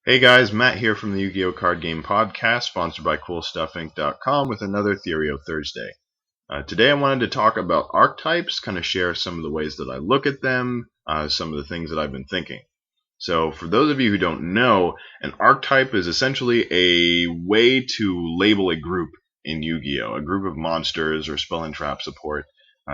Hey guys, Matt here from the Yu-Gi-Oh! Card Game Podcast, sponsored by CoolStuffInc.com with another Thearioh Thursday. Today I wanted to talk about archetypes, kind of share some of the ways that I look at them, some of the things that I've been thinking. So for those of you who don't know, an archetype is essentially a way to label a group in Yu-Gi-Oh! A group of monsters or spell and trap support.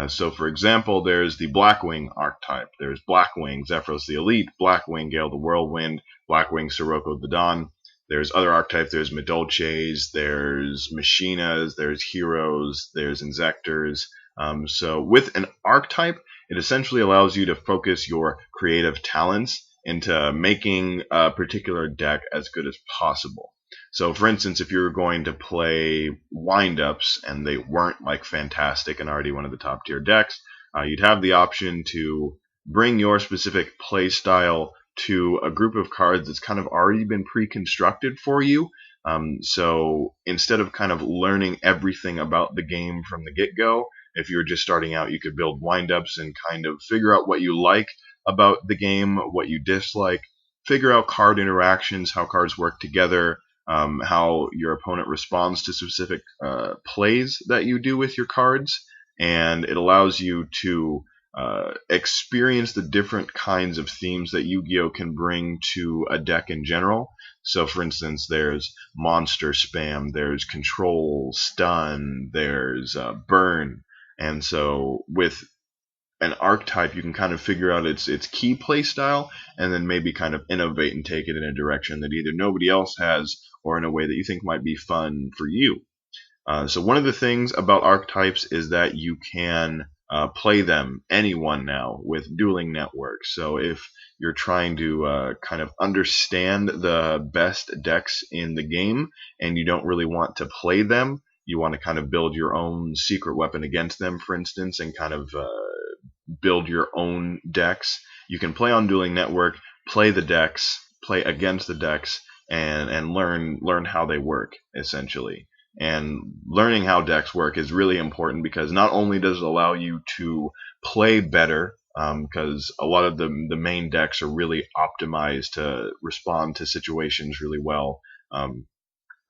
So for example, there's the Blackwing archetype. There's Blackwing, Zephyros the Elite, Blackwing, Gale the Whirlwind, Blackwing, Sirocco the Dawn. There's other archetypes. There's Medolches, there's Machinas, there's Heroes, there's Inzectors. So with an archetype, it essentially allows you to focus your creative talents into making a particular deck as good as possible. So for instance, if you were going to play wind-ups and they weren't like fantastic and already one of the top tier decks, you'd have the option to bring your specific play style to a group of cards that's kind of already been pre-constructed for you. So instead of kind of learning everything about the game from the get-go, if you were just starting out, you could build wind-ups and kind of figure out what you like about the game, what you dislike, figure out card interactions, how cards work together, how your opponent responds to specific plays that you do with your cards, and it allows you to experience the different kinds of themes that Yu-Gi-Oh! Can bring to a deck in general. So for instance, there's monster spam, there's control, stun, there's burn, and so with an archetype, you can kind of figure out its key play style, and then maybe kind of innovate and take it in a direction that either nobody else has, or in a way that you think might be fun for you. So one of the things about archetypes is that you can play them, anyone now, with dueling networks. So if you're trying to kind of understand the best decks in the game, and you don't really want to play them, you want to kind of build your own secret weapon against them, for instance, and kind of build your own decks. You can play on Dueling Network, play the decks, play against the decks, and learn how they work, essentially. And learning how decks work is really important because not only does it allow you to play better, because a lot of the main decks are really optimized to respond to situations really well,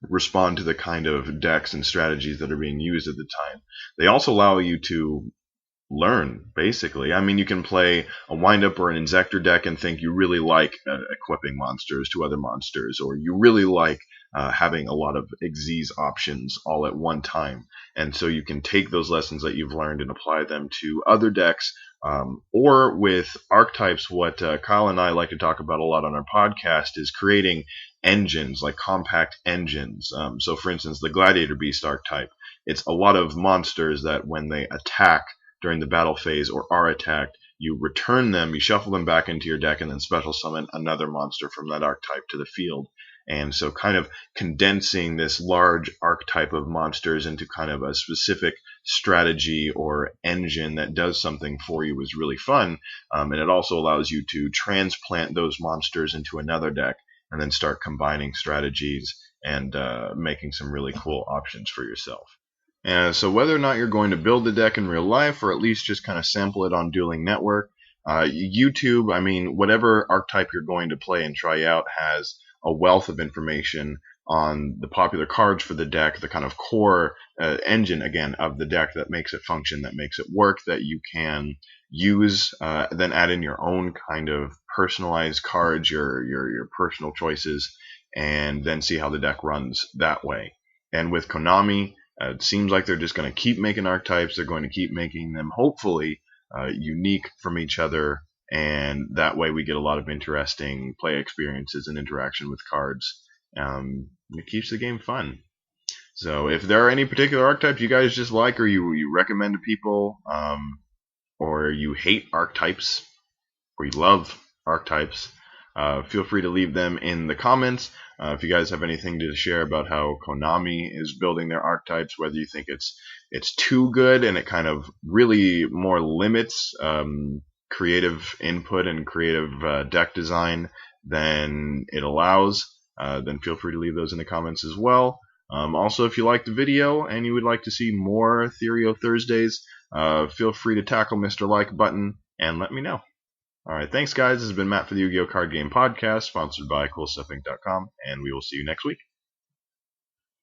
respond to the kind of decks and strategies that are being used at the time. They also allow you to learn, basically. I mean, you can play a wind-up or an Inzector deck and think you really like equipping monsters to other monsters, or you really like having a lot of Xyz options all at one time. And so you can take those lessons that you've learned and apply them to other decks. Or with archetypes, what Kyle and I like to talk about a lot on our podcast is creating engines, like compact engines. So for instance, the Gladiator Beast archetype, it's a lot of monsters that when they attack during the battle phase or are attacked, you return them, you shuffle them back into your deck, and then special summon another monster from that archetype to the field. And so kind of condensing this large archetype of monsters into kind of a specific strategy or engine that does something for you is really fun. And it also allows you to transplant those monsters into another deck and then start combining strategies and making some really cool options for yourself. So whether or not you're going to build the deck in real life, or at least just kind of sample it on Dueling Network, YouTube, I mean, whatever archetype you're going to play and try out has a wealth of information on the popular cards for the deck, the kind of core engine, again, of the deck that makes it function, that makes it work, that you can use, then add in your own kind of personalized cards, your personal choices, and then see how the deck runs that way. And with Konami, it seems like they're just going to keep making archetypes. They're going to keep making them, hopefully, unique from each other, and that way we get a lot of interesting play experiences and interaction with cards. It keeps the game fun. So if there are any particular archetypes you guys just like, or you recommend to people, or you hate archetypes, or you love archetypes, feel free to leave them in the comments. If you guys have anything to share about how Konami is building their archetypes, whether you think it's too good and it kind of really more limits creative input and creative deck design than it allows, then feel free to leave those in the comments as well. Also, if you liked the video and you would like to see more Thearioh Thursdays, feel free to tackle Mr. Like button and let me know. Alright, thanks guys. This has been Matt for the Yu-Gi-Oh! Card Game Podcast, sponsored by CoolStuffInc.com, and we will see you next week.